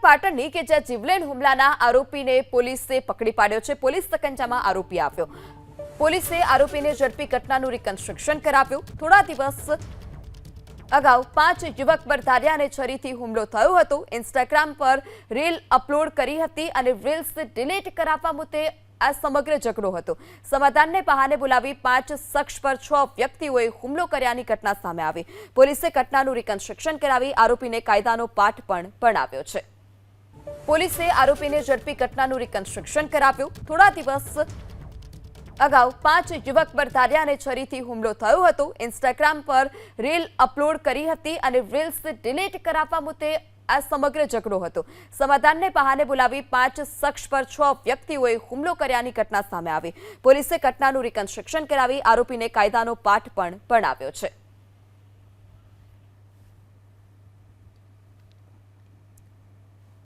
પાટણની કે જ્યાં જીવલેણ હુમલાના આરોપીને પોલીસે પકડી પાડ્યો છે। પોલીસ સકંજામાં આરોપી આવ્યો। પોલીસે આરોપીને ઝડપી ઘટનાનું રિકન્સ્ટ્રક્શન કરાવ્યું। થોડા દિવસ અગાઉ 5 યુવક પર ધારિયા અને છરીથી હુમલો થયો હતો। ઇન્સ્ટાગ્રામ પર રીલ અપલોડ કરી હતી અને રીલ્સ ડિલીટ કરાવવા મુદ્દે આ સમગ્ર ઝઘડો હતો। સમાધાનને બહાને બોલાવી 5 શખ્સ પર 6 વ્યક્તિઓએ હુમલો કર્યાની ઘટના સામે આવી। પોલીસે ઘટનાનું રિકન્સ્ટ્રક્શન કરાવી આરોપીને કાયદાનો પાઠ પણ ભણાવ્યો છે। પોલીસે આરોપીને ઝડપી ઘટનાનું રિકન્સ્ટ્રક્શન કરાવ્યું। થોડા દિવસ અગાઉ 5 યુવક પર ધારિયા અને છરીથી હુમલો થયો હતો। ઇન્સ્ટાગ્રામ પર રીલ અપલોડ કરી હતી અને રીલ્સ ડિલીટ કરાવવા મુદ્દે આ સમગ્ર ઝઘડો હતો। સમાધાનને બહાને બોલાવી 5 શખ્સ પર 6 વ્યક્તિઓએ હુમલો કર્યાની ઘટના સામે આવી। પોલીસે ઘટનાનું રિકન્સ્ટ્રક્શન કરાવી આરોપીને કાયદાનો પાઠ પણ ભણાવ્યો છે।